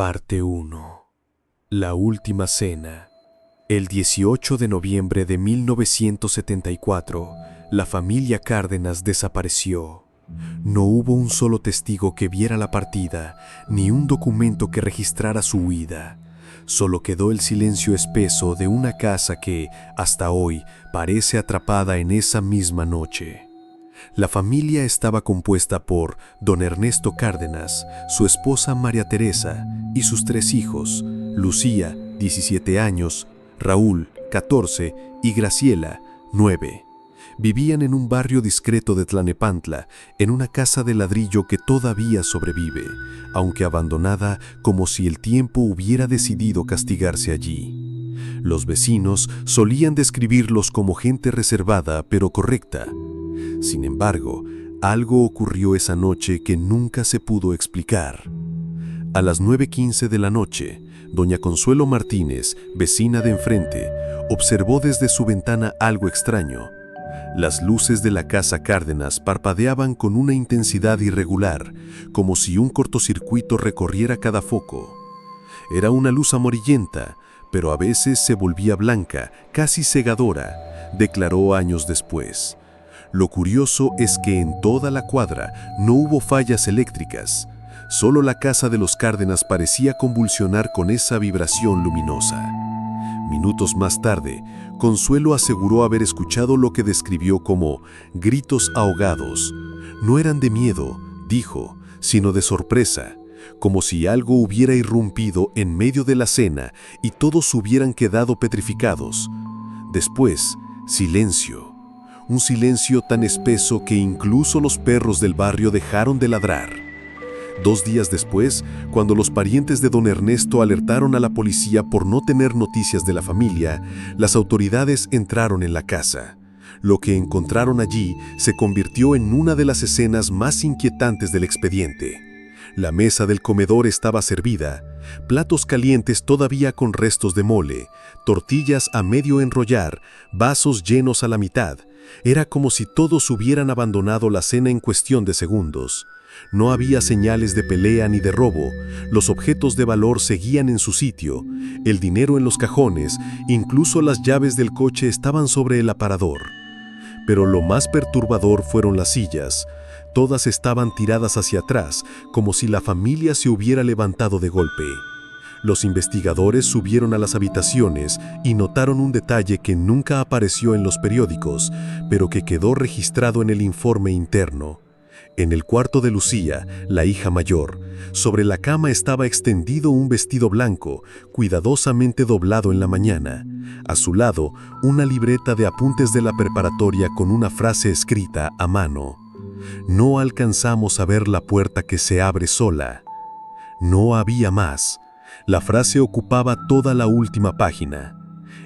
Parte 1. La última cena. El 18 de noviembre de 1974, la familia Cárdenas desapareció. No hubo un solo testigo que viera la partida, ni un documento que registrara su huida. Solo quedó el silencio espeso de una casa que, hasta hoy, parece atrapada en esa misma noche. La familia estaba compuesta por don Ernesto Cárdenas, su esposa María Teresa y sus 3 hijos, Lucía, 17 años, Raúl, 14 y Graciela, 9. Vivían en un barrio discreto de Tlalnepantla, en una casa de ladrillo que todavía sobrevive, aunque abandonada como si el tiempo hubiera decidido castigarse allí. Los vecinos solían describirlos como gente reservada pero correcta. Sin embargo, algo ocurrió esa noche que nunca se pudo explicar. A las 9:15 de la noche, doña Consuelo Martínez, vecina de enfrente, observó desde su ventana algo extraño. Las luces de la casa Cárdenas parpadeaban con una intensidad irregular, como si un cortocircuito recorriera cada foco. Era una luz amarillenta, pero a veces se volvía blanca, casi cegadora, declaró años después. Lo curioso es que en toda la cuadra no hubo fallas eléctricas. Solo la casa de los Cárdenas parecía convulsionar con esa vibración luminosa. Minutos más tarde, Consuelo aseguró haber escuchado lo que describió como gritos ahogados. No eran de miedo, dijo, sino de sorpresa, como si algo hubiera irrumpido en medio de la cena y todos hubieran quedado petrificados. Después, silencio. Un silencio tan espeso que incluso los perros del barrio dejaron de ladrar. 2 días después, cuando los parientes de don Ernesto alertaron a la policía por no tener noticias de la familia, las autoridades entraron en la casa. Lo que encontraron allí se convirtió en una de las escenas más inquietantes del expediente. La mesa del comedor estaba servida, platos calientes todavía con restos de mole, tortillas a medio enrollar, vasos llenos a la mitad. Era como si todos hubieran abandonado la cena en cuestión de segundos. No había señales de pelea ni de robo. Los objetos de valor seguían en su sitio. El dinero en los cajones, incluso las llaves del coche estaban sobre el aparador. Pero lo más perturbador fueron las sillas. Todas estaban tiradas hacia atrás, como si la familia se hubiera levantado de golpe. Los investigadores subieron a las habitaciones y notaron un detalle que nunca apareció en los periódicos, pero que quedó registrado en el informe interno. En el cuarto de Lucía, la hija mayor, sobre la cama estaba extendido un vestido blanco, cuidadosamente doblado en la mañana. A su lado, una libreta de apuntes de la preparatoria con una frase escrita a mano. No alcanzamos a ver la puerta que se abre sola. No había más. La frase ocupaba toda la última página.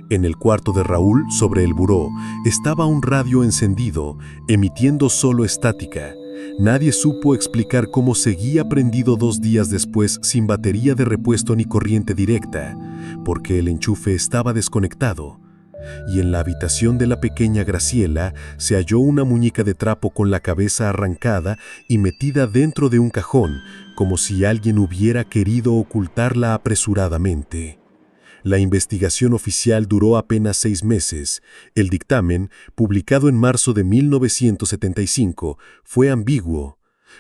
En el cuarto de Raúl, sobre el buró, estaba un radio encendido, emitiendo solo estática. Nadie supo explicar cómo seguía prendido 2 días después sin batería de repuesto ni corriente directa, porque el enchufe estaba desconectado. Y en la habitación de la pequeña Graciela se halló una muñeca de trapo con la cabeza arrancada y metida dentro de un cajón, como si alguien hubiera querido ocultarla apresuradamente. La investigación oficial duró apenas 6 meses. El dictamen, publicado en marzo de 1975, fue ambiguo.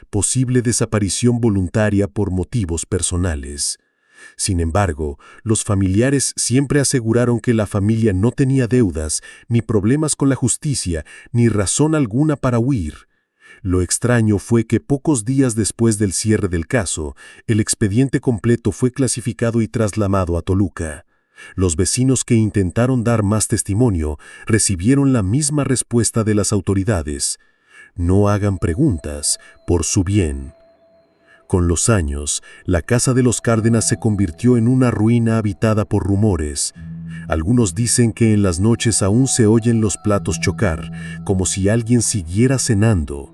Posible desaparición voluntaria por motivos personales. Sin embargo, los familiares siempre aseguraron que la familia no tenía deudas, ni problemas con la justicia, ni razón alguna para huir. Lo extraño fue que pocos días después del cierre del caso, el expediente completo fue clasificado y trasladado a Toluca. Los vecinos que intentaron dar más testimonio recibieron la misma respuesta de las autoridades. No hagan preguntas, por su bien. Con los años, la casa de los Cárdenas se convirtió en una ruina habitada por rumores. Algunos dicen que en las noches aún se oyen los platos chocar, como si alguien siguiera cenando.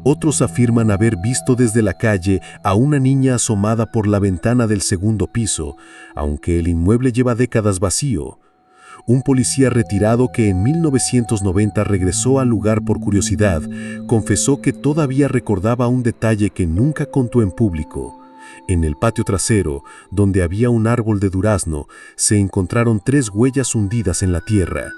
Otros afirman haber visto desde la calle a una niña asomada por la ventana del 2º piso, aunque el inmueble lleva décadas vacío. Un policía retirado que en 1990 regresó al lugar por curiosidad, confesó que todavía recordaba un detalle que nunca contó en público. En el patio trasero, donde había un árbol de durazno, se encontraron 3 huellas hundidas en la tierra.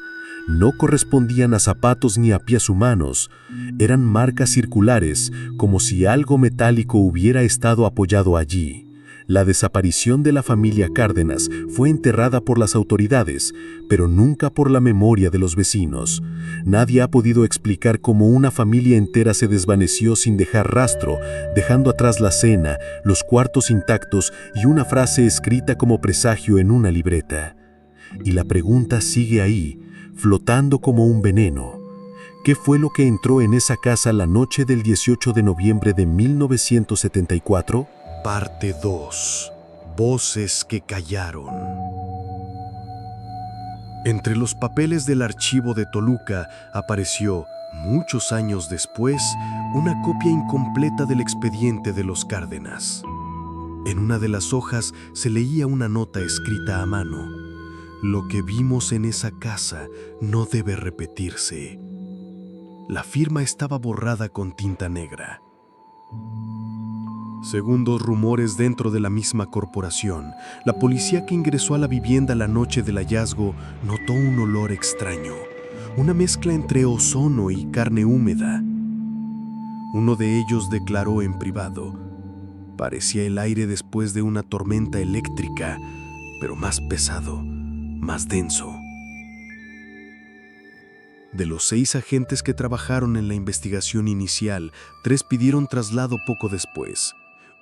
No correspondían a zapatos ni a pies humanos. Eran marcas circulares, como si algo metálico hubiera estado apoyado allí. La desaparición de la familia Cárdenas fue enterrada por las autoridades, pero nunca por la memoria de los vecinos. Nadie ha podido explicar cómo una familia entera se desvaneció sin dejar rastro, dejando atrás la cena, los cuartos intactos y una frase escrita como presagio en una libreta. Y la pregunta sigue ahí, flotando como un veneno. ¿Qué fue lo que entró en esa casa la noche del 18 de noviembre de 1974? Parte 2. Voces que callaron. Entre los papeles del archivo de Toluca apareció, muchos años después, una copia incompleta del expediente de los Cárdenas. En una de las hojas se leía una nota escrita a mano. Lo que vimos en esa casa no debe repetirse. La firma estaba borrada con tinta negra. Según dos rumores dentro de la misma corporación, la policía que ingresó a la vivienda la noche del hallazgo notó un olor extraño, una mezcla entre ozono y carne húmeda. Uno de ellos declaró en privado: parecía el aire después de una tormenta eléctrica, pero más pesado, más denso. De los 6 agentes que trabajaron en la investigación inicial, 3 pidieron traslado poco después.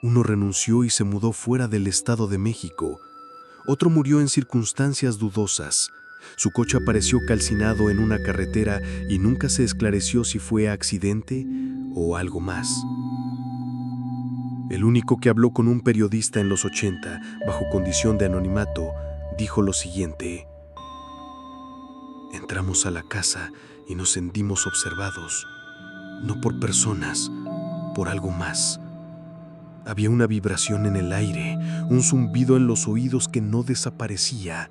Uno renunció y se mudó fuera del Estado de México. Otro murió en circunstancias dudosas. Su coche apareció calcinado en una carretera y nunca se esclareció si fue accidente o algo más. El único que habló con un periodista en los 80, bajo condición de anonimato, dijo lo siguiente: entramos a la casa y nos sentimos observados, no por personas, por algo más. Había una vibración en el aire, un zumbido en los oídos que no desaparecía.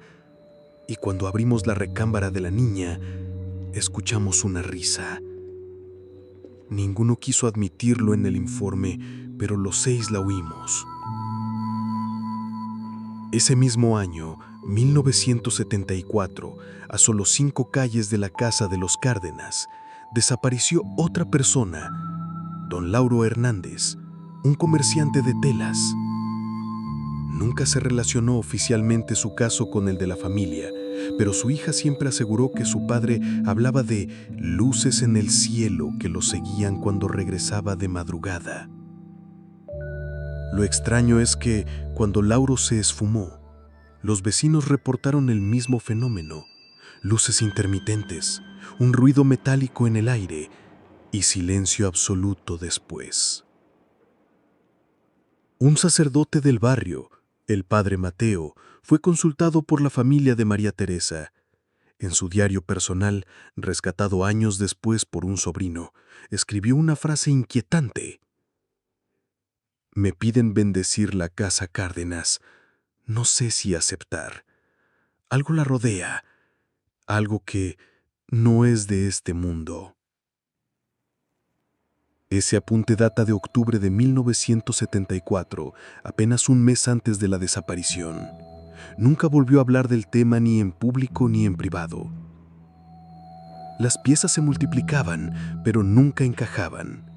Y cuando abrimos la recámara de la niña, escuchamos una risa. Ninguno quiso admitirlo en el informe, pero los 6 la oímos. Ese mismo año, 1974, a solo 5 calles de la casa de los Cárdenas, desapareció otra persona, don Lauro Hernández, un comerciante de telas. Nunca se relacionó oficialmente su caso con el de la familia, pero su hija siempre aseguró que su padre hablaba de luces en el cielo que lo seguían cuando regresaba de madrugada. Lo extraño es que, cuando Lauro se esfumó, los vecinos reportaron el mismo fenómeno: luces intermitentes, un ruido metálico en el aire y silencio absoluto después. Un sacerdote del barrio, el padre Mateo, fue consultado por la familia de María Teresa. En su diario personal, rescatado años después por un sobrino, escribió una frase inquietante: me piden bendecir la casa Cárdenas. No sé si aceptar. Algo la rodea, algo que no es de este mundo. Ese apunte data de octubre de 1974, apenas un mes antes de la desaparición. Nunca volvió a hablar del tema ni en público ni en privado. Las piezas se multiplicaban, pero nunca encajaban.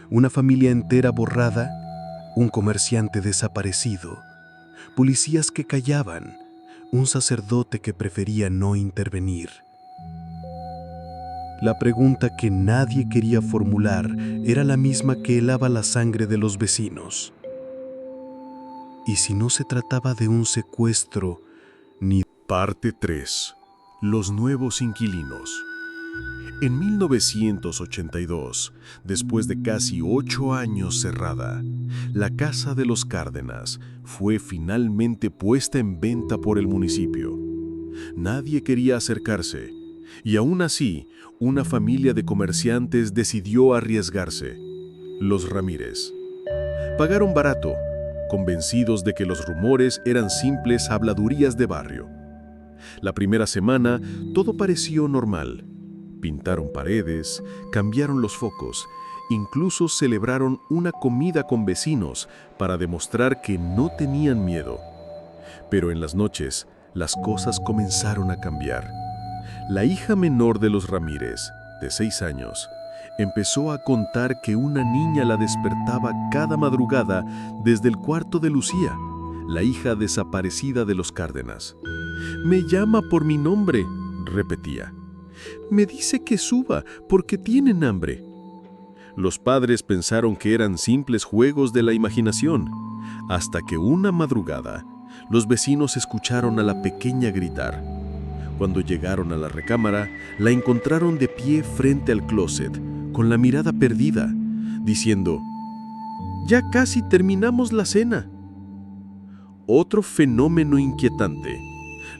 Una familia entera borrada, un comerciante desaparecido, policías que callaban, un sacerdote que prefería no intervenir. La pregunta que nadie quería formular era la misma que helaba la sangre de los vecinos. ¿Y si no se trataba de un secuestro ni... Parte 3. Los nuevos inquilinos. En 1982, después de casi 8 años cerrada, la casa de los Cárdenas fue finalmente puesta en venta por el municipio. Nadie quería acercarse, y aún así, una familia de comerciantes decidió arriesgarse: los Ramírez. Pagaron barato, convencidos de que los rumores eran simples habladurías de barrio. La primera semana, todo pareció normal. Pintaron paredes, cambiaron los focos Incluso celebraron una comida con vecinos para demostrar que no tenían miedo. Pero en las noches, las cosas comenzaron a cambiar. La hija menor de los Ramírez, de 6 años, empezó a contar que una niña la despertaba cada madrugada desde el cuarto de Lucía, la hija desaparecida de los Cárdenas. «Me llama por mi nombre», repetía. «Me dice que suba porque tienen hambre». Los padres pensaron que eran simples juegos de la imaginación, hasta que una madrugada los vecinos escucharon a la pequeña gritar. Cuando llegaron a la recámara, la encontraron de pie frente al closet, con la mirada perdida, diciendo: «Ya casi terminamos la cena». Otro fenómeno inquietante.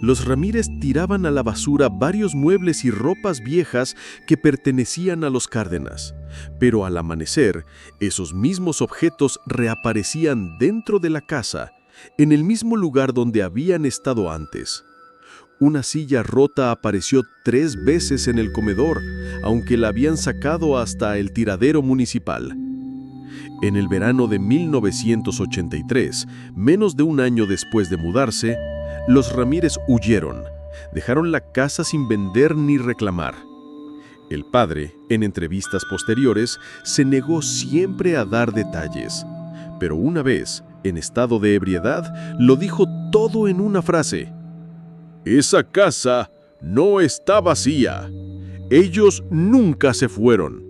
Los Ramírez tiraban a la basura varios muebles y ropas viejas que pertenecían a los Cárdenas, pero al amanecer, esos mismos objetos reaparecían dentro de la casa, en el mismo lugar donde habían estado antes. Una silla rota apareció 3 veces en el comedor, aunque la habían sacado hasta el tiradero municipal. En el verano de 1983, menos de un año después de mudarse, los Ramírez huyeron, dejaron la casa sin vender ni reclamar. El padre, en entrevistas posteriores, se negó siempre a dar detalles, pero una vez, en estado de ebriedad, lo dijo todo en una frase: «Esa casa no está vacía. Ellos nunca se fueron».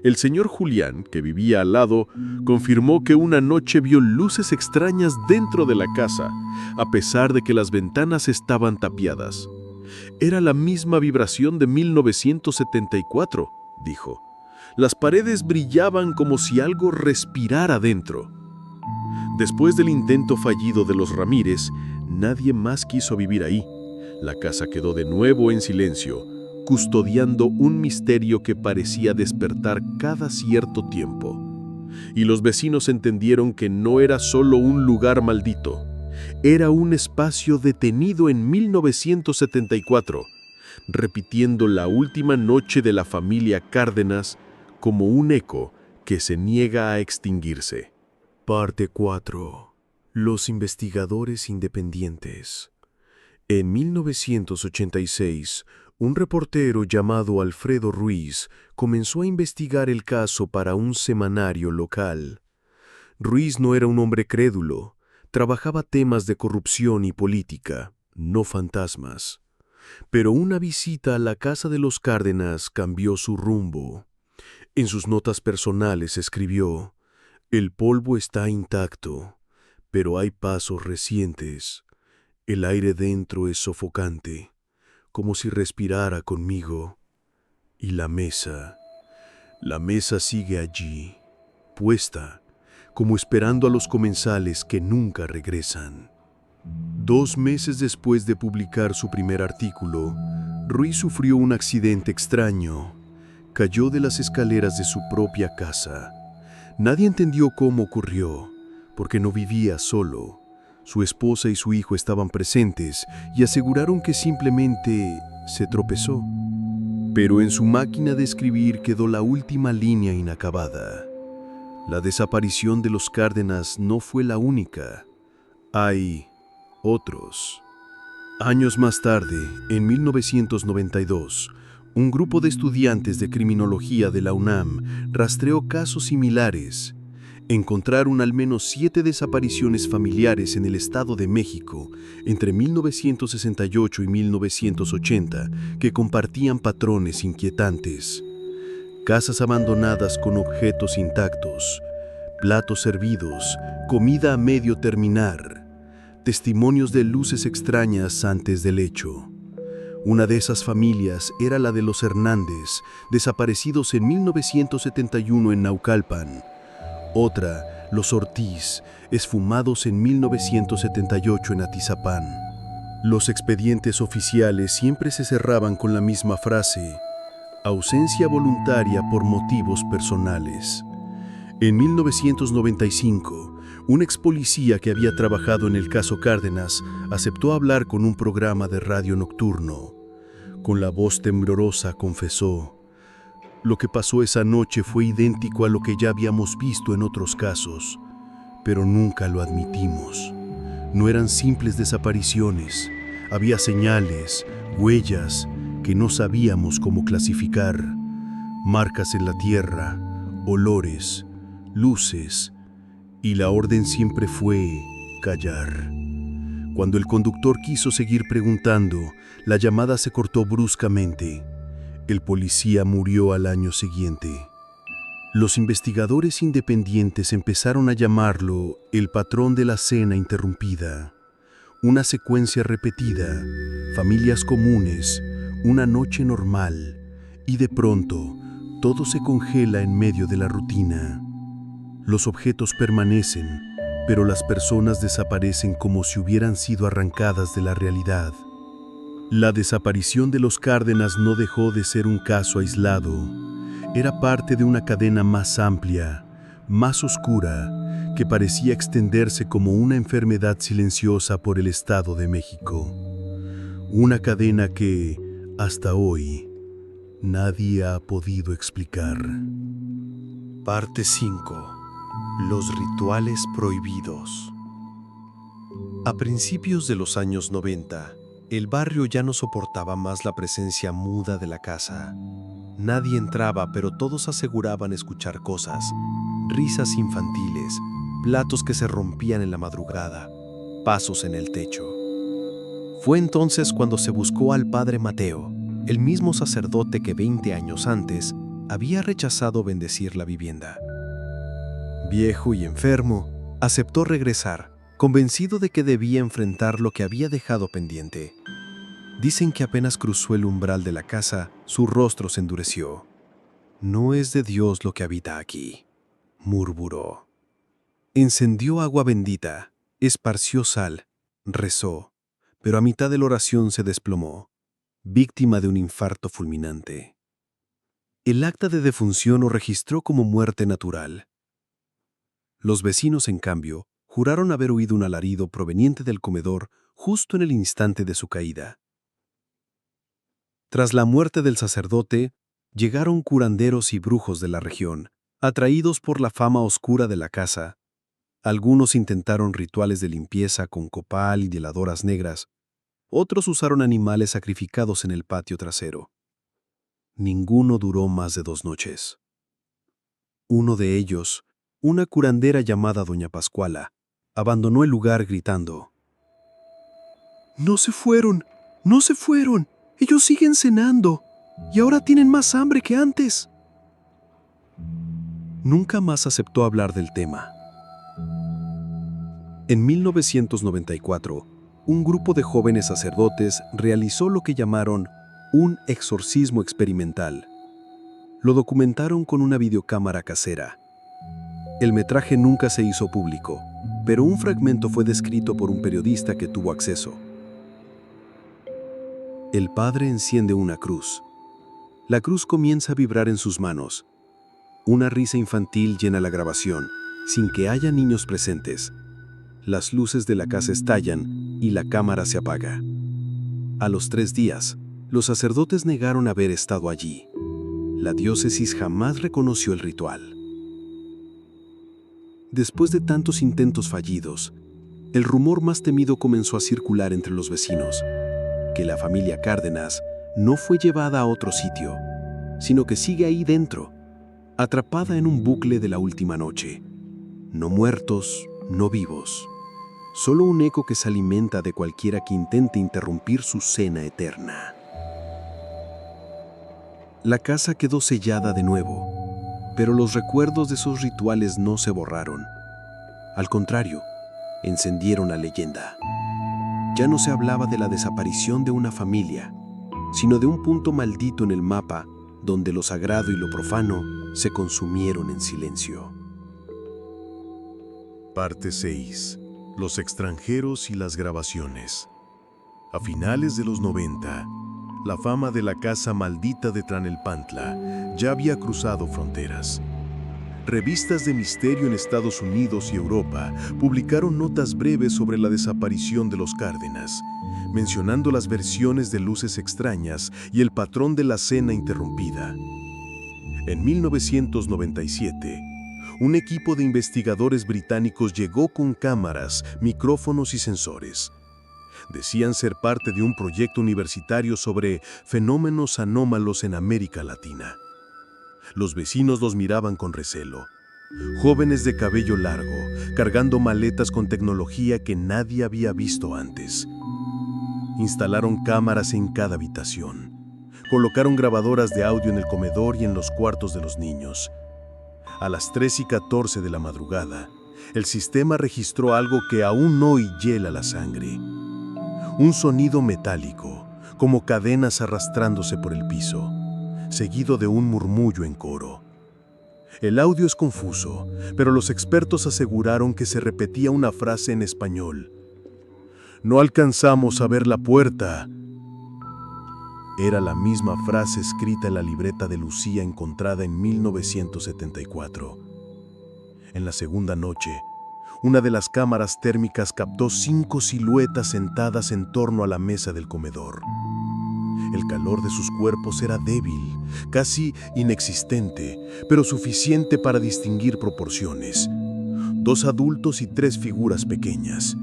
El señor Julián, que vivía al lado, confirmó que una noche vio luces extrañas dentro de la casa, a pesar de que las ventanas estaban tapiadas. «Era la misma vibración de 1974», dijo. «Las paredes brillaban como si algo respirara dentro». Después del intento fallido de los Ramírez, nadie más quiso vivir ahí. La casa quedó de nuevo en silencio, custodiando un misterio que parecía despertar cada cierto tiempo. Y los vecinos entendieron que no era solo un lugar maldito, era un espacio detenido en 1974, repitiendo la última noche de la familia Cárdenas como un eco que se niega a extinguirse. Parte 4. Los investigadores independientes. En 1986, un reportero llamado Alfredo Ruiz comenzó a investigar el caso para un semanario local. Ruiz no era un hombre crédulo, trabajaba temas de corrupción y política, no fantasmas. Pero una visita a la casa de los Cárdenas cambió su rumbo. En sus notas personales escribió: «El polvo está intacto, pero hay pasos recientes. El aire dentro es sofocante, como si respirara conmigo. Y la mesa sigue allí, puesta, como esperando a los comensales que nunca regresan». 2 meses después de publicar su primer artículo, Ruiz sufrió un accidente extraño. Cayó de las escaleras de su propia casa. Nadie entendió cómo ocurrió, porque no vivía solo. Su esposa y su hijo estaban presentes y aseguraron que simplemente se tropezó. Pero en su máquina de escribir quedó la última línea inacabada. La desaparición de los Cárdenas no fue la única. Hay otros. Años más tarde, en 1992, un grupo de estudiantes de criminología de la UNAM rastreó casos similares. Encontraron al menos 7 desapariciones familiares en el Estado de México entre 1968 y 1980 que compartían patrones inquietantes. Casas abandonadas con objetos intactos, platos servidos, comida a medio terminar, testimonios de luces extrañas antes del hecho. Una de esas familias era la de los Hernández, desaparecidos en 1971 en Naucalpan. Otra, los Ortiz, esfumados en 1978 en Atizapán. Los expedientes oficiales siempre se cerraban con la misma frase: ausencia voluntaria por motivos personales. En 1995, un ex policía que había trabajado en el caso Cárdenas aceptó hablar con un programa de radio nocturno. Con la voz temblorosa confesó: Lo que pasó esa noche fue idéntico a lo que ya habíamos visto en otros casos, pero nunca lo admitimos. No eran simples desapariciones, había señales, huellas que no sabíamos cómo clasificar, marcas en la tierra, olores, luces, y la orden siempre fue callar. Cuando el conductor quiso seguir preguntando, la llamada se cortó bruscamente. El policía murió al año siguiente. Los investigadores independientes empezaron a llamarlo el patrón de la cena interrumpida. Una secuencia repetida, familias comunes, una noche normal, y de pronto todo se congela en medio de la rutina. Los objetos permanecen, pero las personas desaparecen como si hubieran sido arrancadas de la realidad. La desaparición de los Cárdenas no dejó de ser un caso aislado. Era parte de una cadena más amplia, más oscura, que parecía extenderse como una enfermedad silenciosa por el Estado de México. Una cadena que, hasta hoy, nadie ha podido explicar. Parte 5. Los rituales prohibidos. A principios de los años 90, el barrio ya no soportaba más la presencia muda de la casa. Nadie entraba, pero todos aseguraban escuchar cosas, risas infantiles, platos que se rompían en la madrugada, pasos en el techo. Fue entonces cuando se buscó al padre Mateo, el mismo sacerdote que 20 años antes había rechazado bendecir la vivienda. Viejo y enfermo, aceptó regresar, convencido de que debía enfrentar lo que había dejado pendiente. Dicen que apenas cruzó el umbral de la casa, su rostro se endureció. «No es de Dios lo que habita aquí», murmuró. Encendió agua bendita, esparció sal, rezó, pero a mitad de la oración se desplomó, víctima de un infarto fulminante. El acta de defunción lo registró como muerte natural. Los vecinos, en cambio, juraron haber oído un alarido proveniente del comedor justo en el instante de su caída. Tras la muerte del sacerdote, llegaron curanderos y brujos de la región, atraídos por la fama oscura de la casa. Algunos intentaron rituales de limpieza con copal y heladoras negras. Otros usaron animales sacrificados en el patio trasero. Ninguno duró más de 2 noches. Uno de ellos, una curandera llamada Doña Pascuala, abandonó el lugar gritando: «¡No se fueron! ¡No se fueron! Ellos siguen cenando, y ahora tienen más hambre que antes». Nunca más aceptó hablar del tema. En 1994, un grupo de jóvenes sacerdotes realizó lo que llamaron un exorcismo experimental. Lo documentaron con una videocámara casera. El metraje nunca se hizo público, pero un fragmento fue descrito por un periodista que tuvo acceso. El padre enciende una cruz. La cruz comienza a vibrar en sus manos. Una risa infantil llena la grabación, sin que haya niños presentes. Las luces de la casa estallan y la cámara se apaga. A los 3 días, los sacerdotes negaron haber estado allí. La diócesis jamás reconoció el ritual. Después de tantos intentos fallidos, el rumor más temido comenzó a circular entre los vecinos: que la familia Cárdenas no fue llevada a otro sitio, sino que sigue ahí dentro, atrapada en un bucle de la última noche. No muertos, no vivos. Solo un eco que se alimenta de cualquiera que intente interrumpir su cena eterna. La casa quedó sellada de nuevo, pero los recuerdos de esos rituales no se borraron. Al contrario, encendieron la leyenda. Ya no se hablaba de la desaparición de una familia, sino de un punto maldito en el mapa donde lo sagrado y lo profano se consumieron en silencio. Parte 6. Los extranjeros y las grabaciones. A finales de los 90, la fama de la casa maldita de Tlalnepantla ya había cruzado fronteras. Revistas de misterio en Estados Unidos y Europa publicaron notas breves sobre la desaparición de los Cárdenas, mencionando las versiones de luces extrañas y el patrón de la cena interrumpida. En 1997, un equipo de investigadores británicos llegó con cámaras, micrófonos y sensores. Decían ser parte de un proyecto universitario sobre fenómenos anómalos en América Latina. Los vecinos los miraban con recelo. Jóvenes de cabello largo, cargando maletas con tecnología que nadie había visto antes. Instalaron cámaras en cada habitación. Colocaron grabadoras de audio en el comedor y en los cuartos de los niños. A las 3:14 de la madrugada, el sistema registró algo que aún hoy hiela la sangre. Un sonido metálico, como cadenas arrastrándose por el piso, seguido de un murmullo en coro. El audio es confuso, pero los expertos aseguraron que se repetía una frase en español. «No alcanzamos a ver la puerta». Era la misma frase escrita en la libreta de Lucía encontrada en 1974. En la segunda noche, una de las cámaras térmicas captó 5 siluetas sentadas en torno a la mesa del comedor. El calor de sus cuerpos era débil, casi inexistente, pero suficiente para distinguir proporciones. 2 adultos y 3 figuras pequeñas.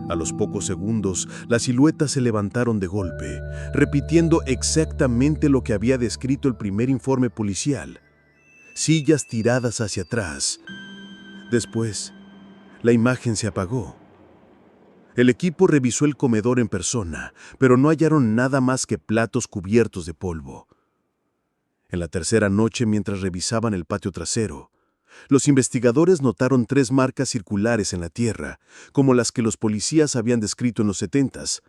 A los pocos segundos, las siluetas se levantaron de golpe, repitiendo exactamente lo que había descrito el primer informe policial. Sillas tiradas hacia atrás. Después, la imagen se apagó. El equipo revisó el comedor en persona, pero no hallaron nada más que platos cubiertos de polvo. En la tercera noche, mientras revisaban el patio trasero, los investigadores notaron 3 marcas circulares en la tierra, como las que los policías habían descrito en los 70s.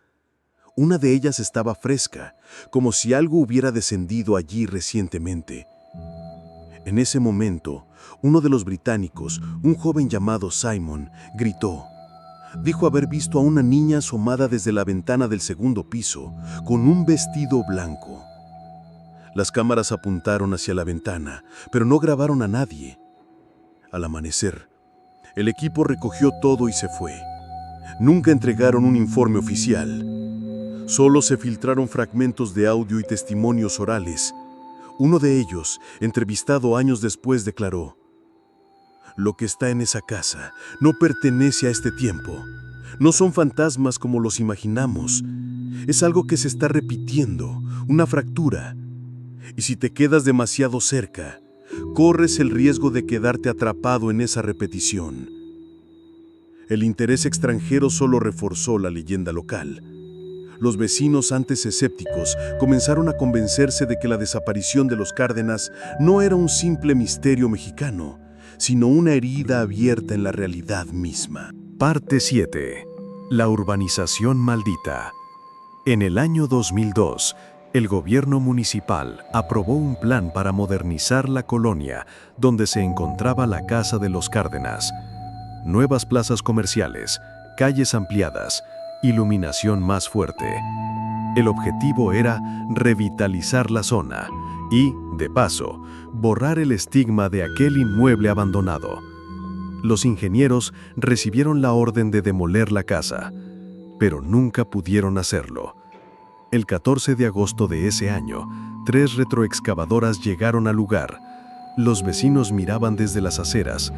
Una de ellas estaba fresca, como si algo hubiera descendido allí recientemente. En ese momento, uno de los británicos, un joven llamado Simon, gritó. Dijo haber visto a una niña asomada desde la ventana del segundo piso, con un vestido blanco. Las cámaras apuntaron hacia la ventana, pero no grabaron a nadie. Al amanecer, el equipo recogió todo y se fue. Nunca entregaron un informe oficial. Solo se filtraron fragmentos de audio y testimonios orales. Uno de ellos, entrevistado años después, declaró: «Lo que está en esa casa no pertenece a este tiempo. No son fantasmas como los imaginamos. Es algo que se está repitiendo, una fractura. Y si te quedas demasiado cerca, corres el riesgo de quedarte atrapado en esa repetición». El interés extranjero solo reforzó la leyenda local. Los vecinos antes escépticos comenzaron a convencerse de que la desaparición de los Cárdenas no era un simple misterio mexicano, sino una herida abierta en la realidad misma. Parte 7. La urbanización maldita. En el año 2002, el gobierno municipal aprobó un plan para modernizar la colonia donde se encontraba la Casa de los Cárdenas. Nuevas plazas comerciales, calles ampliadas, iluminación más fuerte. El objetivo era revitalizar la zona y, de paso, borrar el estigma de aquel inmueble abandonado. Los ingenieros recibieron la orden de demoler la casa, pero nunca pudieron hacerlo. El 14 de agosto de ese año, 3 retroexcavadoras llegaron al lugar. Los vecinos miraban desde las aceras,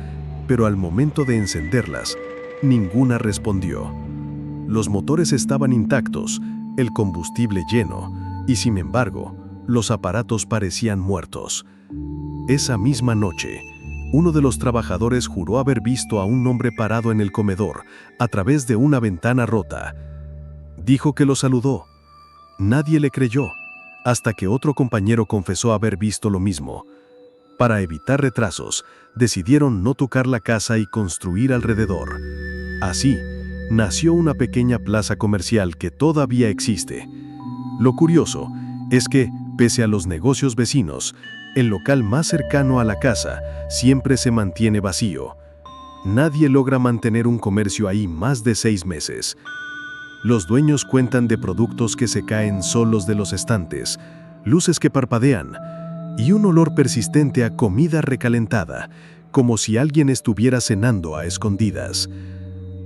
pero al momento de encenderlas, ninguna respondió. Los motores estaban intactos, el combustible lleno, y sin embargo, los aparatos parecían muertos. Esa misma noche, uno de los trabajadores juró haber visto a un hombre parado en el comedor, a través de una ventana rota. Dijo que lo saludó. Nadie le creyó, hasta que otro compañero confesó haber visto lo mismo. Para evitar retrasos, decidieron no tocar la casa y construir alrededor. Así, nació una pequeña plaza comercial que todavía existe. Lo curioso es que, pese a los negocios vecinos, el local más cercano a la casa siempre se mantiene vacío. Nadie logra mantener un comercio ahí más de 6 meses. Los dueños cuentan de productos que se caen solos de los estantes, luces que parpadean y un olor persistente a comida recalentada, como si alguien estuviera cenando a escondidas.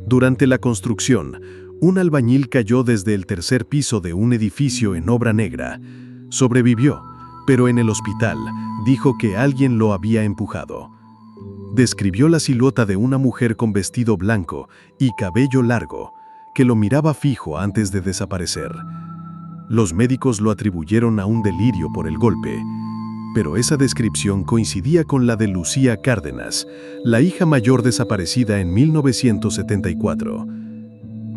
Durante la construcción, un albañil cayó desde el 3er piso de un edificio en obra negra. Sobrevivió, pero en el hospital Dijo que alguien lo había empujado. Describió la silueta de una mujer con vestido blanco y cabello largo, que lo miraba fijo antes de desaparecer. Los médicos lo atribuyeron a un delirio por el golpe, pero esa descripción coincidía con la de Lucía Cárdenas, la hija mayor desaparecida en 1974.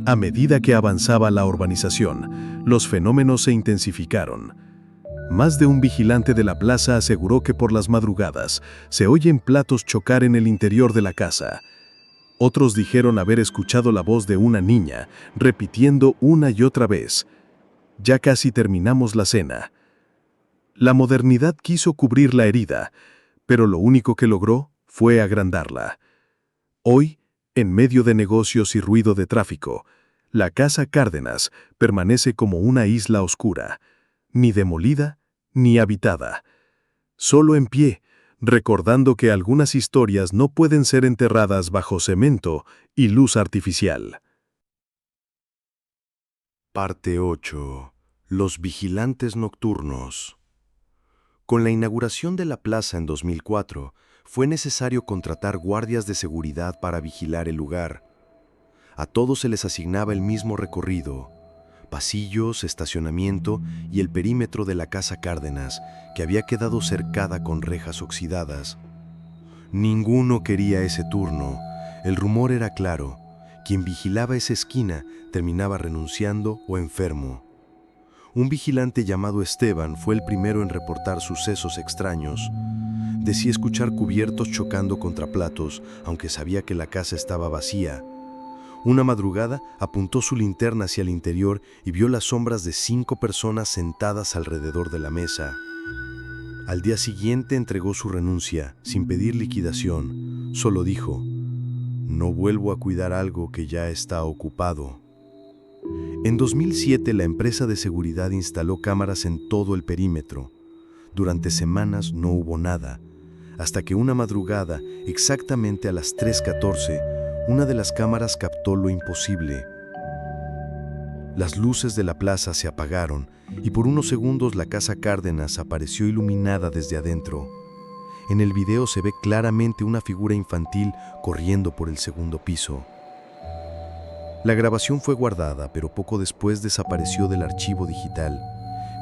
A medida que avanzaba la urbanización, los fenómenos se intensificaron. Más de un vigilante de la plaza aseguró que por las madrugadas se oyen platos chocar en el interior de la casa. Otros dijeron haber escuchado la voz de una niña, repitiendo una y otra vez: «Ya casi terminamos la cena». La modernidad quiso cubrir la herida, pero lo único que logró fue agrandarla. Hoy, en medio de negocios y ruido de tráfico, la Casa Cárdenas permanece como una isla oscura, ni demolida ni habitada, solo en pie, recordando que algunas historias no pueden ser enterradas bajo cemento y luz artificial. Parte 8. Los vigilantes nocturnos. Con la inauguración de la plaza en 2004, fue necesario contratar guardias de seguridad para vigilar el lugar. A todos se les asignaba el mismo recorrido: pasillos, estacionamiento y el perímetro de la Casa Cárdenas, que había quedado cercada con rejas oxidadas. Ninguno quería ese turno. El rumor era claro: quien vigilaba esa esquina terminaba renunciando o enfermo. Un vigilante llamado Esteban fue el primero en reportar sucesos extraños. Decía escuchar cubiertos chocando contra platos, aunque sabía que la casa estaba vacía. Una madrugada apuntó su linterna hacia el interior y vio las sombras de 5 personas sentadas alrededor de la mesa. Al día siguiente entregó su renuncia, sin pedir liquidación. Solo dijo: «No vuelvo a cuidar algo que ya está ocupado». En 2007, la empresa de seguridad instaló cámaras en todo el perímetro. Durante semanas no hubo nada, hasta que una madrugada, exactamente a las 3:14, una de las cámaras captó lo imposible. Las luces de la plaza se apagaron y por unos segundos la Casa Cárdenas apareció iluminada desde adentro. En el video se ve claramente una figura infantil corriendo por el segundo piso. La grabación fue guardada, pero poco después desapareció del archivo digital.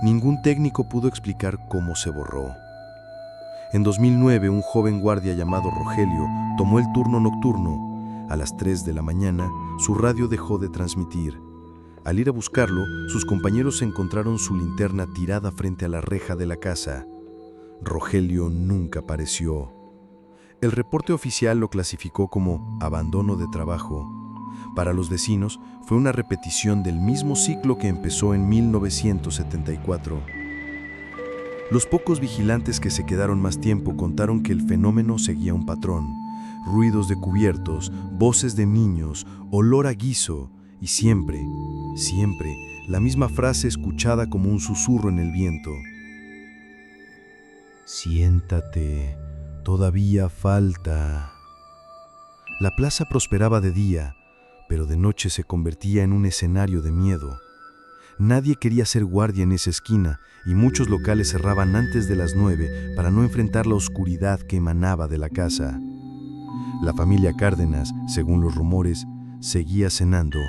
Ningún técnico pudo explicar cómo se borró. En 2009, un joven guardia llamado Rogelio tomó el turno nocturno. A las 3 de la mañana, su radio dejó de transmitir. Al ir a buscarlo, sus compañeros encontraron su linterna tirada frente a la reja de la casa. Rogelio nunca apareció. El reporte oficial lo clasificó como abandono de trabajo. Para los vecinos, fue una repetición del mismo ciclo que empezó en 1974. Los pocos vigilantes que se quedaron más tiempo contaron que el fenómeno seguía un patrón: ruidos de cubiertos, voces de niños, olor a guiso y siempre, la misma frase escuchada como un susurro en el viento: «Siéntate, todavía falta». La plaza prosperaba de día, pero de noche se convertía en un escenario de miedo. Nadie quería ser guardia en esa esquina y muchos locales cerraban antes de las 9 para no enfrentar la oscuridad que emanaba de la casa. La familia Cárdenas, según los rumores, seguía cenando,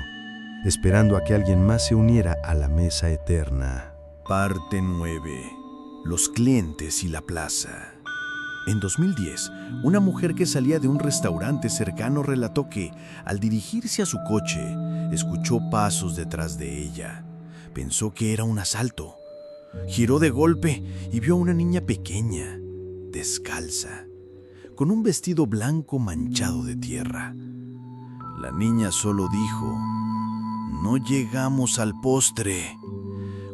esperando a que alguien más se uniera a la mesa eterna. Parte 9. Los clientes y la plaza. En 2010, una mujer que salía de un restaurante cercano relató que, al dirigirse a su coche, escuchó pasos detrás de ella. Pensó que era un asalto. Giró de golpe y vio a una niña pequeña, descalza, con un vestido blanco manchado de tierra. La niña solo dijo: «No llegamos al postre».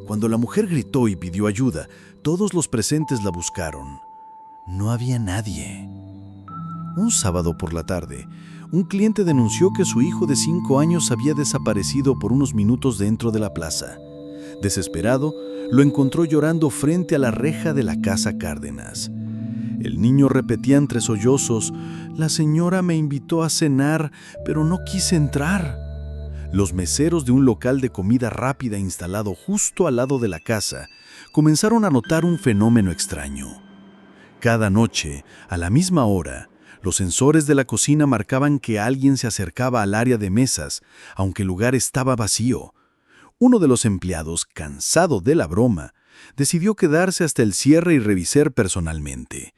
Cuando la mujer gritó y pidió ayuda, todos los presentes la buscaron. No había nadie. Un sábado por la tarde, un cliente denunció que su hijo de 5 años había desaparecido por unos minutos dentro de la plaza. Desesperado, lo encontró llorando frente a la reja de la Casa Cárdenas. El niño repetía entre sollozos: «La señora me invitó a cenar, pero no quise entrar». Los meseros de un local de comida rápida instalado justo al lado de la casa comenzaron a notar un fenómeno extraño. Cada noche, a la misma hora, los sensores de la cocina marcaban que alguien se acercaba al área de mesas, aunque el lugar estaba vacío. Uno de los empleados, cansado de la broma, decidió quedarse hasta el cierre y revisar personalmente.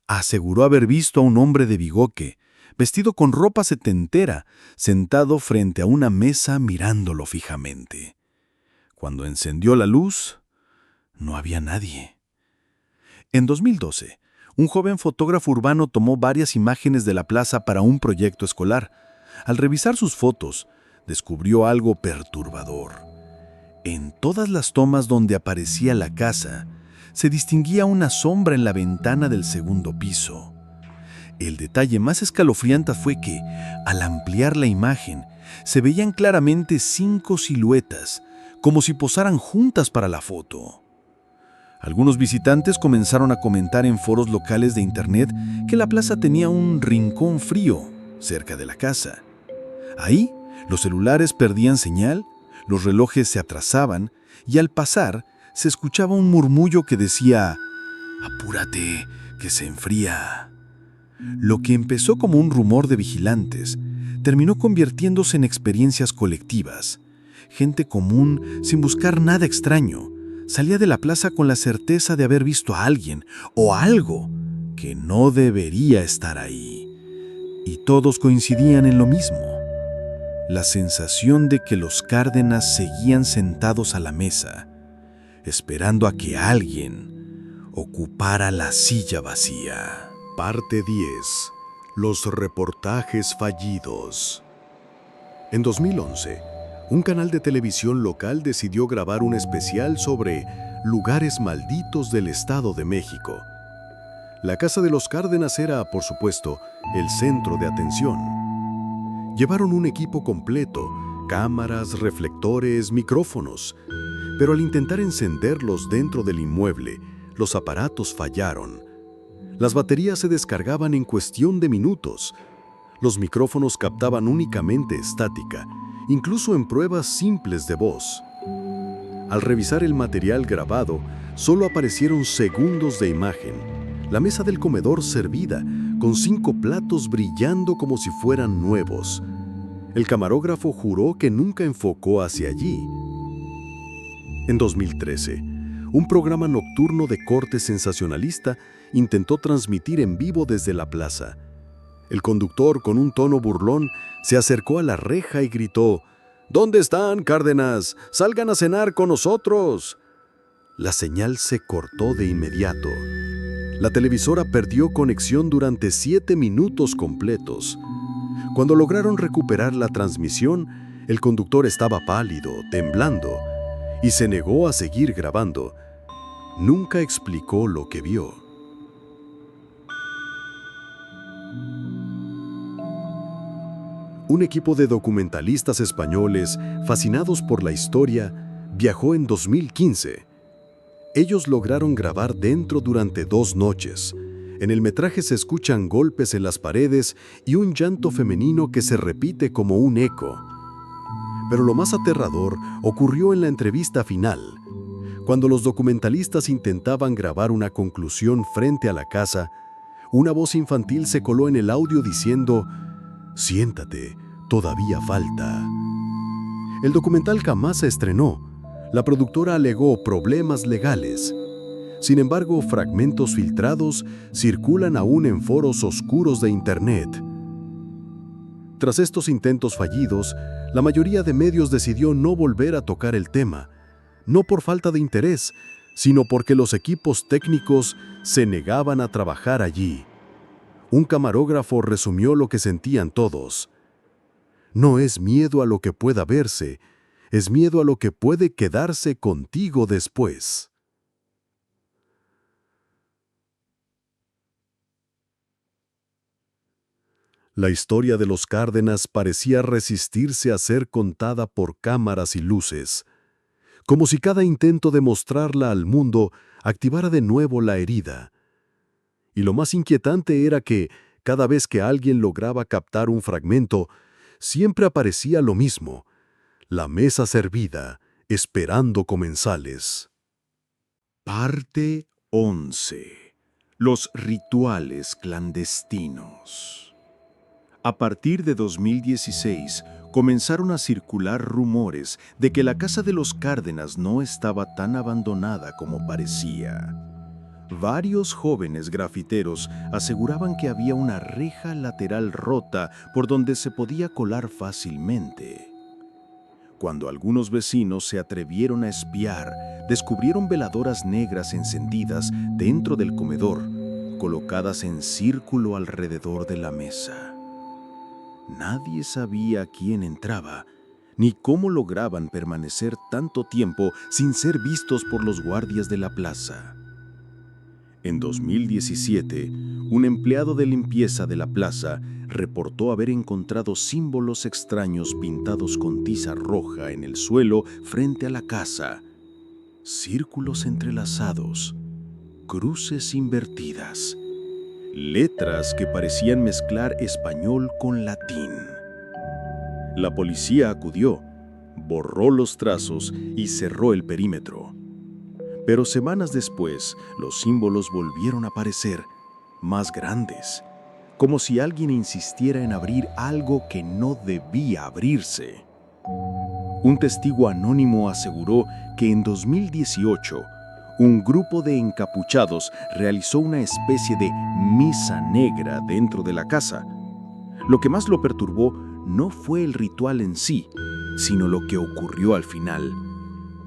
Aseguró haber visto a un hombre de bigote, vestido con ropa setentera, sentado frente a una mesa mirándolo fijamente. Cuando encendió la luz, no había nadie. En 2012, un joven fotógrafo urbano tomó varias imágenes de la plaza para un proyecto escolar. Al revisar sus fotos, descubrió algo perturbador. En todas las tomas donde aparecía la casa, se distinguía una sombra en la ventana del segundo piso. El detalle más escalofriante fue que, al ampliar la imagen, se veían claramente 5 siluetas, como si posaran juntas para la foto. Algunos visitantes comenzaron a comentar en foros locales de internet que la plaza tenía un rincón frío cerca de la casa. Ahí, los celulares perdían señal, los relojes se atrasaban y al pasar se escuchaba un murmullo que decía: «Apúrate, que se enfría». Lo que empezó como un rumor de vigilantes terminó convirtiéndose en experiencias colectivas. Gente común, sin buscar nada extraño, salía de la plaza con la certeza de haber visto a alguien o algo que no debería estar ahí. Y todos coincidían en lo mismo: la sensación de que los Cárdenas seguían sentados a la mesa, esperando a que alguien ocupara la silla vacía. Parte 10. Los reportajes fallidos. En 2011, un canal de televisión local decidió grabar un especial sobre lugares malditos del Estado de México. La casa de los Cárdenas era, por supuesto, el centro de atención. Llevaron un equipo completo, cámaras, reflectores, micrófonos. Pero al intentar encenderlos dentro del inmueble, los aparatos fallaron. Las baterías se descargaban en cuestión de minutos. Los micrófonos captaban únicamente estática, incluso en pruebas simples de voz. Al revisar el material grabado, solo aparecieron segundos de imagen. La mesa del comedor servida, con 5 platos brillando como si fueran nuevos. El camarógrafo juró que nunca enfocó hacia allí. En 2013, un programa nocturno de corte sensacionalista intentó transmitir en vivo desde la plaza. El conductor, con un tono burlón, se acercó a la reja y gritó: «¿Dónde están, Cárdenas? ¡Salgan a cenar con nosotros!». La señal se cortó de inmediato. La televisora perdió conexión durante 7 minutos completos. Cuando lograron recuperar la transmisión, el conductor estaba pálido, temblando, y se negó a seguir grabando. Nunca explicó lo que vio. Un equipo de documentalistas españoles, fascinados por la historia, viajó en 2015. Ellos lograron grabar dentro durante 2 noches. En el metraje se escuchan golpes en las paredes y un llanto femenino que se repite como un eco. Pero lo más aterrador ocurrió en la entrevista final. Cuando los documentalistas intentaban grabar una conclusión frente a la casa, una voz infantil se coló en el audio diciendo: «Siéntate, todavía falta». El documental jamás se estrenó. La productora alegó problemas legales. Sin embargo, fragmentos filtrados circulan aún en foros oscuros de Internet. Tras estos intentos fallidos, la mayoría de medios decidió no volver a tocar el tema, no por falta de interés, sino porque los equipos técnicos se negaban a trabajar allí. Un camarógrafo resumió lo que sentían todos: «No es miedo a lo que pueda verse, es miedo a lo que puede quedarse contigo después». La historia de los Cárdenas parecía resistirse a ser contada por cámaras y luces, como si cada intento de mostrarla al mundo activara de nuevo la herida. Y lo más inquietante era que, cada vez que alguien lograba captar un fragmento, siempre aparecía lo mismo: la mesa servida, esperando comensales. Parte 11. Los rituales clandestinos. A partir de 2016, comenzaron a circular rumores de que la casa de los Cárdenas no estaba tan abandonada como parecía. Varios jóvenes grafiteros aseguraban que había una reja lateral rota por donde se podía colar fácilmente. Cuando algunos vecinos se atrevieron a espiar, descubrieron veladoras negras encendidas dentro del comedor, colocadas en círculo alrededor de la mesa. Nadie sabía quién entraba, ni cómo lograban permanecer tanto tiempo sin ser vistos por los guardias de la plaza. En 2017, un empleado de limpieza de la plaza reportó haber encontrado símbolos extraños pintados con tiza roja en el suelo frente a la casa, círculos entrelazados, cruces invertidas, letras que parecían mezclar español con latín. La policía acudió, borró los trazos y cerró el perímetro. Pero semanas después, los símbolos volvieron a aparecer, más grandes, como si alguien insistiera en abrir algo que no debía abrirse. Un testigo anónimo aseguró que en 2018, un grupo de encapuchados realizó una especie de misa negra dentro de la casa. Lo que más lo perturbó no fue el ritual en sí, sino lo que ocurrió al final.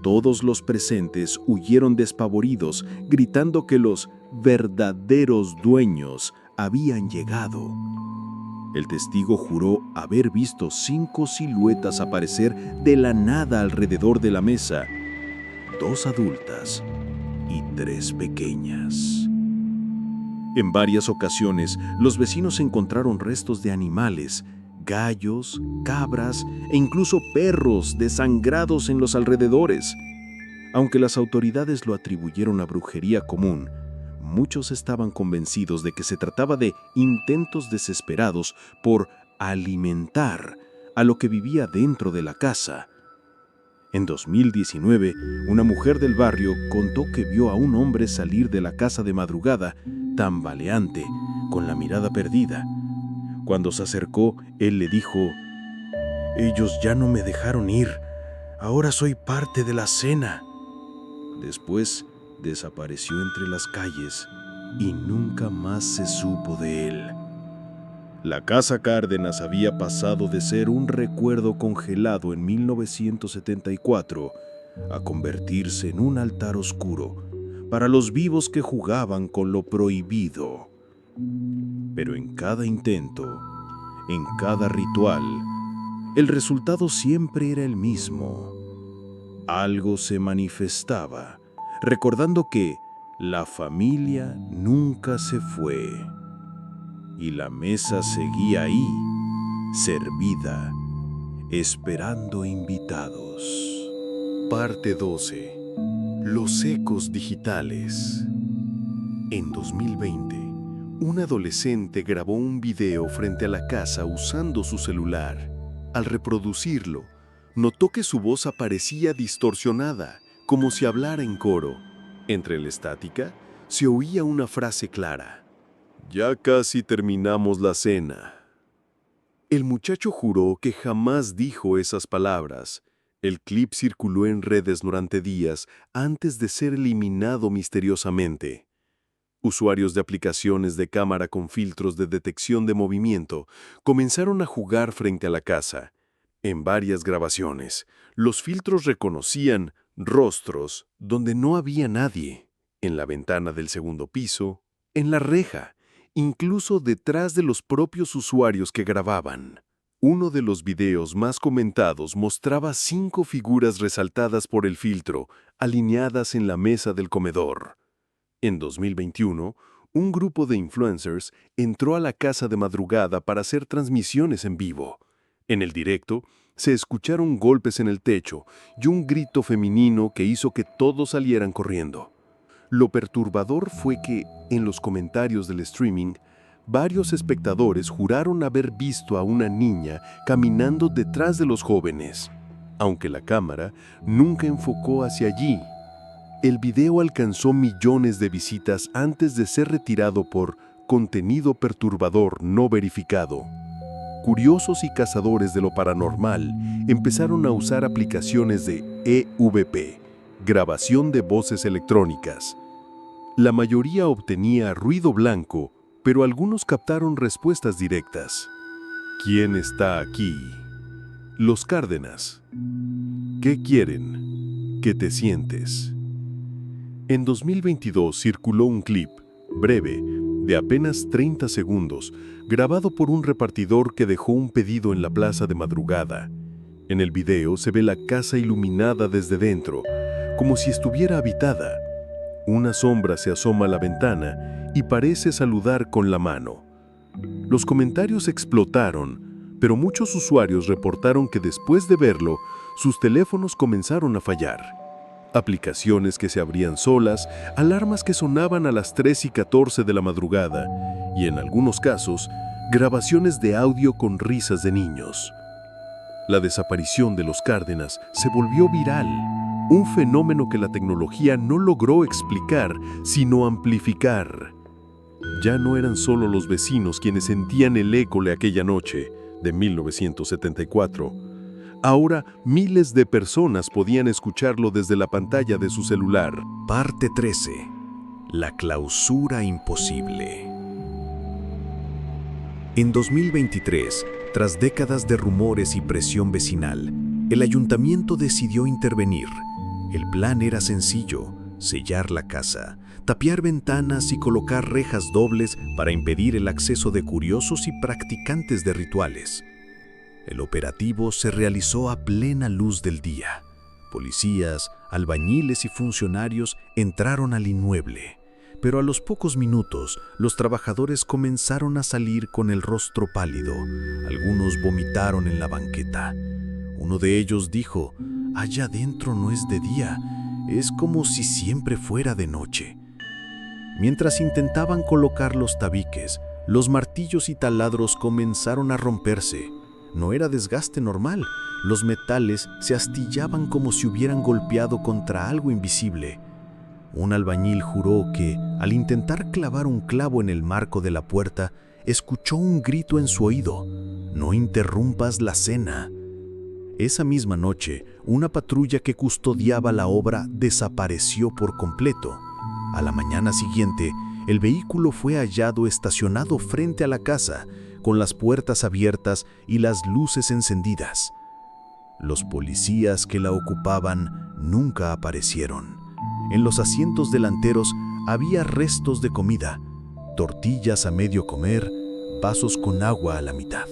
Todos los presentes huyeron despavoridos, gritando que los verdaderos dueños habían llegado. El testigo juró haber visto 5 siluetas aparecer de la nada alrededor de la mesa, 2 adultas y 3 pequeñas. En varias ocasiones, los vecinos encontraron restos de animales, gallos, cabras e incluso perros desangrados en los alrededores. Aunque las autoridades lo atribuyeron a brujería común, muchos estaban convencidos de que se trataba de intentos desesperados por alimentar a lo que vivía dentro de la casa. En 2019, una mujer del barrio contó que vio a un hombre salir de la casa de madrugada, tambaleante, con la mirada perdida. Cuando se acercó, él le dijo: «Ellos ya no me dejaron ir. Ahora soy parte de la cena». Después desapareció entre las calles y nunca más se supo de él. La Casa Cárdenas había pasado de ser un recuerdo congelado en 1974 a convertirse en un altar oscuro para los vivos que jugaban con lo prohibido. Pero en cada intento, en cada ritual, el resultado siempre era el mismo. Algo se manifestaba, recordando que la familia nunca se fue y la mesa seguía ahí, servida, esperando invitados. Parte 12. Los ecos digitales. En 2020, un adolescente grabó un video frente a la casa usando su celular. Al reproducirlo, notó que su voz aparecía distorsionada, como si hablara en coro. Entre la estática, se oía una frase clara: «Ya casi terminamos la cena». El muchacho juró que jamás dijo esas palabras. El clip circuló en redes durante días antes de ser eliminado misteriosamente. Usuarios de aplicaciones de cámara con filtros de detección de movimiento comenzaron a jugar frente a la casa. En varias grabaciones, los filtros reconocían rostros donde no había nadie, en la ventana del segundo piso, en la reja, incluso detrás de los propios usuarios que grababan. Uno de los videos más comentados mostraba 5 figuras resaltadas por el filtro, alineadas en la mesa del comedor. En 2021, un grupo de influencers entró a la casa de madrugada para hacer transmisiones en vivo. En el directo, se escucharon golpes en el techo y un grito femenino que hizo que todos salieran corriendo. Lo perturbador fue que, en los comentarios del streaming, varios espectadores juraron haber visto a una niña caminando detrás de los jóvenes, aunque la cámara nunca enfocó hacia allí. El video alcanzó millones de visitas antes de ser retirado por contenido perturbador no verificado. Curiosos y cazadores de lo paranormal empezaron a usar aplicaciones de EVP, grabación de voces electrónicas. La mayoría obtenía ruido blanco, pero algunos captaron respuestas directas. ¿Quién está aquí? Los Cárdenas. ¿Qué quieren? ¿Qué te sientes? En 2022 circuló un clip, breve, de apenas 30 segundos, grabado por un repartidor que dejó un pedido en la plaza de madrugada. En el video se ve la casa iluminada desde dentro, como si estuviera habitada. Una sombra se asoma a la ventana y parece saludar con la mano. Los comentarios explotaron, pero muchos usuarios reportaron que después de verlo, sus teléfonos comenzaron a fallar. Aplicaciones que se abrían solas, alarmas que sonaban a las 3:14 de la madrugada y, en algunos casos, grabaciones de audio con risas de niños. La desaparición de los Cárdenas se volvió viral, un fenómeno que la tecnología no logró explicar, sino amplificar. Ya no eran solo los vecinos quienes sentían el eco de aquella noche, de 1974. Ahora miles de personas podían escucharlo desde la pantalla de su celular. Parte 13. La clausura imposible. En 2023, tras décadas de rumores y presión vecinal, el ayuntamiento decidió intervenir. El plan era sencillo: sellar la casa, tapiar ventanas y colocar rejas dobles para impedir el acceso de curiosos y practicantes de rituales. El operativo se realizó a plena luz del día. Policías, albañiles y funcionarios entraron al inmueble, pero a los pocos minutos los trabajadores comenzaron a salir con el rostro pálido. Algunos vomitaron en la banqueta. Uno de ellos dijo: «Allá adentro no es de día, es como si siempre fuera de noche». Mientras intentaban colocar los tabiques, los martillos y taladros comenzaron a romperse. No era desgaste normal, los metales se astillaban como si hubieran golpeado contra algo invisible. Un albañil juró que, al intentar clavar un clavo en el marco de la puerta, escuchó un grito en su oído: «No interrumpas la cena». Esa misma noche, una patrulla que custodiaba la obra desapareció por completo. A la mañana siguiente, el vehículo fue hallado estacionado frente a la casa, con las puertas abiertas y las luces encendidas. Los policías que la ocupaban nunca aparecieron. En los asientos delanteros había restos de comida, tortillas a medio comer, vasos con agua a la mitad.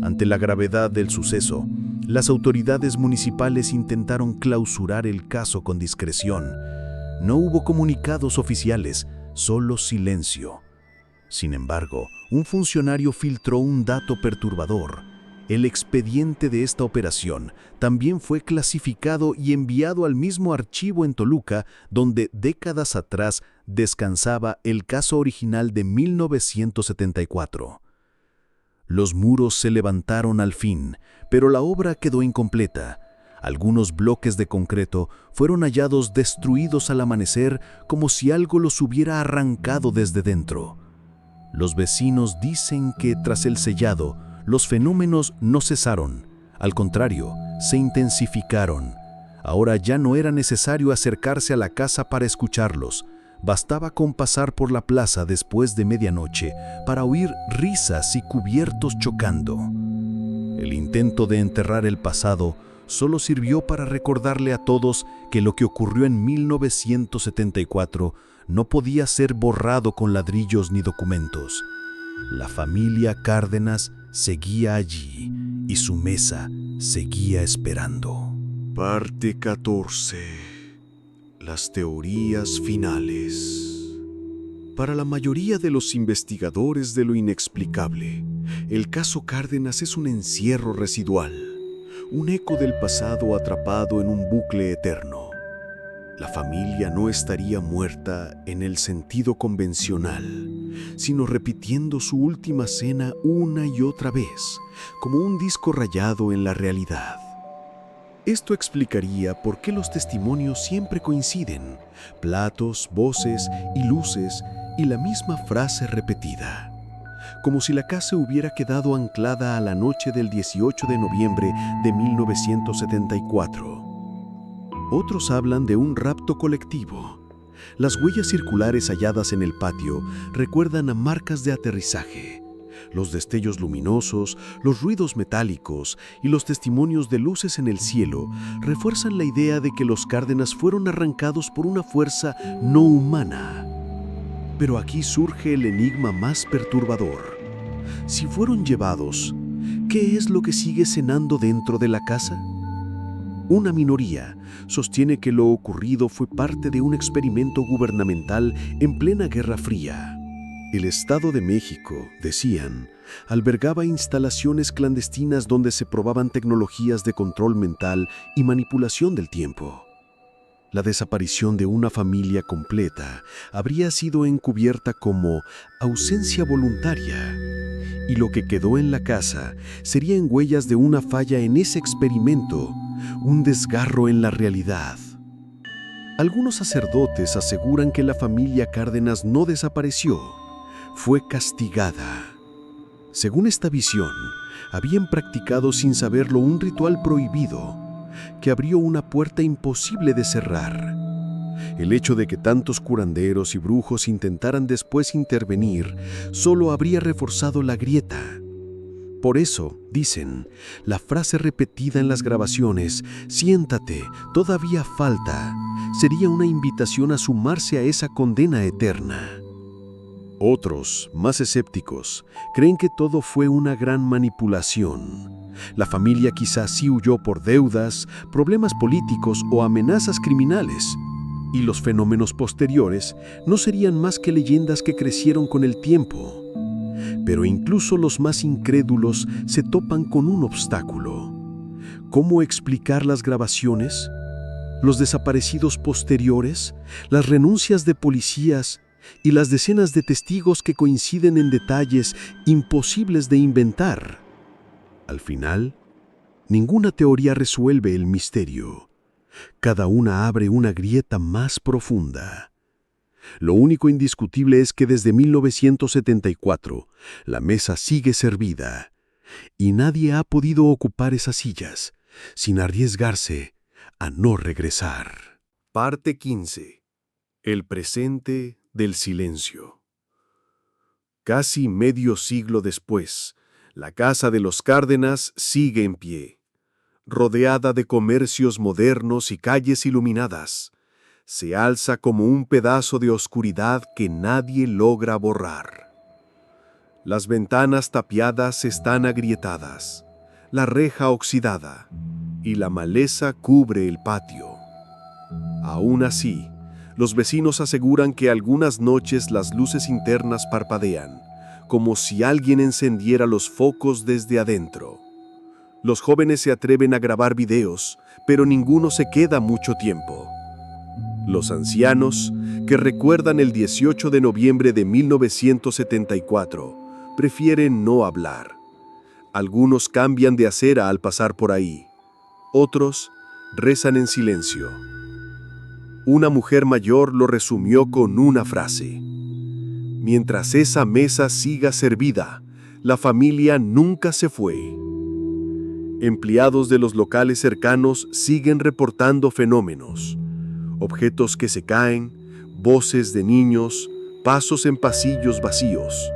Ante la gravedad del suceso, las autoridades municipales intentaron clausurar el caso con discreción. No hubo comunicados oficiales, solo silencio. Sin embargo, un funcionario filtró un dato perturbador. El expediente de esta operación también fue clasificado y enviado al mismo archivo en Toluca, donde décadas atrás descansaba el caso original de 1974. Los muros se levantaron al fin, pero la obra quedó incompleta. Algunos bloques de concreto fueron hallados destruidos al amanecer, como si algo los hubiera arrancado desde dentro. Los vecinos dicen que tras el sellado, los fenómenos no cesaron. Al contrario, se intensificaron. Ahora ya no era necesario acercarse a la casa para escucharlos. Bastaba con pasar por la plaza después de medianoche para oír risas y cubiertos chocando. El intento de enterrar el pasado solo sirvió para recordarle a todos que lo que ocurrió en 1974 no podía ser borrado con ladrillos ni documentos. La familia Cárdenas seguía allí y su mesa seguía esperando. Parte 14. Las teorías finales. Para la mayoría de los investigadores de lo inexplicable, el caso Cárdenas es un encierro residual, un eco del pasado atrapado en un bucle eterno. La familia no estaría muerta en el sentido convencional, sino repitiendo su última cena una y otra vez, como un disco rayado en la realidad. Esto explicaría por qué los testimonios siempre coinciden: platos, voces y luces y la misma frase repetida, como si la casa hubiera quedado anclada a la noche del 18 de noviembre de 1974. Otros hablan de un rapto colectivo. Las huellas circulares halladas en el patio recuerdan a marcas de aterrizaje. Los destellos luminosos, los ruidos metálicos y los testimonios de luces en el cielo refuerzan la idea de que los Cárdenas fueron arrancados por una fuerza no humana. Pero aquí surge el enigma más perturbador. Si fueron llevados, ¿qué es lo que sigue cenando dentro de la casa? Una minoría sostiene que lo ocurrido fue parte de un experimento gubernamental en plena Guerra Fría. El Estado de México, decían, albergaba instalaciones clandestinas donde se probaban tecnologías de control mental y manipulación del tiempo. La desaparición de una familia completa habría sido encubierta como ausencia voluntaria, y lo que quedó en la casa serían huellas de una falla en ese experimento, un desgarro en la realidad. Algunos sacerdotes aseguran que la familia Cárdenas no desapareció, fue castigada. Según esta visión, habían practicado sin saberlo un ritual prohibido que abrió una puerta imposible de cerrar. El hecho de que tantos curanderos y brujos intentaran después intervenir solo habría reforzado la grieta. Por eso, dicen, la frase repetida en las grabaciones, «Siéntate, todavía falta», sería una invitación a sumarse a esa condena eterna. Otros, más escépticos, creen que todo fue una gran manipulación. La familia quizás sí huyó por deudas, problemas políticos o amenazas criminales, y los fenómenos posteriores no serían más que leyendas que crecieron con el tiempo. Pero incluso los más incrédulos se topan con un obstáculo. ¿Cómo explicar las grabaciones? ¿Los desaparecidos posteriores? ¿Las renuncias de policías? Y las decenas de testigos que coinciden en detalles imposibles de inventar. Al final, ninguna teoría resuelve el misterio. Cada una abre una grieta más profunda. Lo único indiscutible es que desde 1974 la mesa sigue servida y nadie ha podido ocupar esas sillas sin arriesgarse a no regresar. Parte 15. El presente del silencio. Casi medio siglo después, la casa de los Cárdenas sigue en pie, rodeada de comercios modernos y calles iluminadas. Se alza como un pedazo de oscuridad que nadie logra borrar. Las ventanas tapiadas están agrietadas, la reja oxidada y la maleza cubre el patio. Aún así, los vecinos aseguran que algunas noches las luces internas parpadean, como si alguien encendiera los focos desde adentro. Los jóvenes se atreven a grabar videos, pero ninguno se queda mucho tiempo. Los ancianos, que recuerdan el 18 de noviembre de 1974, prefieren no hablar. Algunos cambian de acera al pasar por ahí. Otros rezan en silencio. Una mujer mayor lo resumió con una frase: «Mientras esa mesa siga servida, la familia nunca se fue». Empleados de los locales cercanos siguen reportando fenómenos: objetos que se caen, voces de niños, pasos en pasillos vacíos.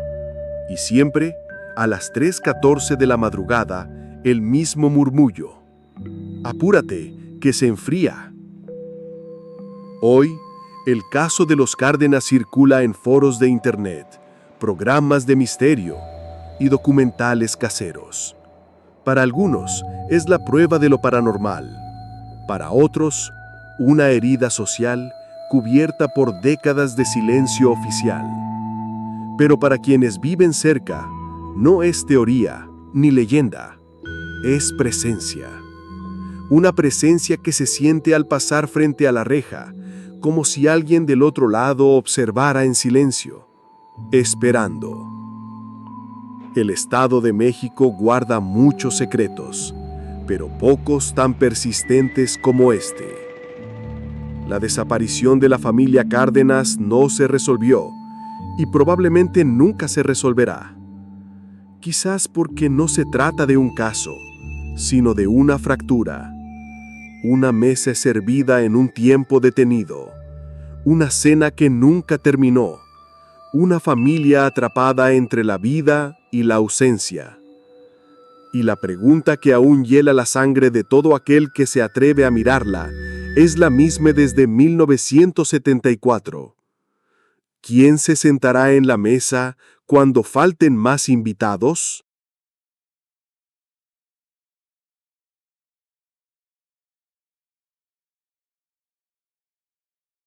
Y siempre, a las 3:14 de la madrugada, el mismo murmullo: «Apúrate, que se enfría». Hoy, el caso de los Cárdenas circula en foros de internet, programas de misterio y documentales caseros. Para algunos, es la prueba de lo paranormal. Para otros, una herida social cubierta por décadas de silencio oficial. Pero para quienes viven cerca, no es teoría ni leyenda, es presencia. Una presencia que se siente al pasar frente a la reja, como si alguien del otro lado observara en silencio, esperando. El Estado de México guarda muchos secretos, pero pocos tan persistentes como este. La desaparición de la familia Cárdenas no se resolvió y probablemente nunca se resolverá. Quizás porque no se trata de un caso, sino de una fractura. Una mesa servida en un tiempo detenido. Una cena que nunca terminó. Una familia atrapada entre la vida y la ausencia. Y la pregunta que aún hiela la sangre de todo aquel que se atreve a mirarla es la misma desde 1974. ¿Quién se sentará en la mesa cuando falten más invitados?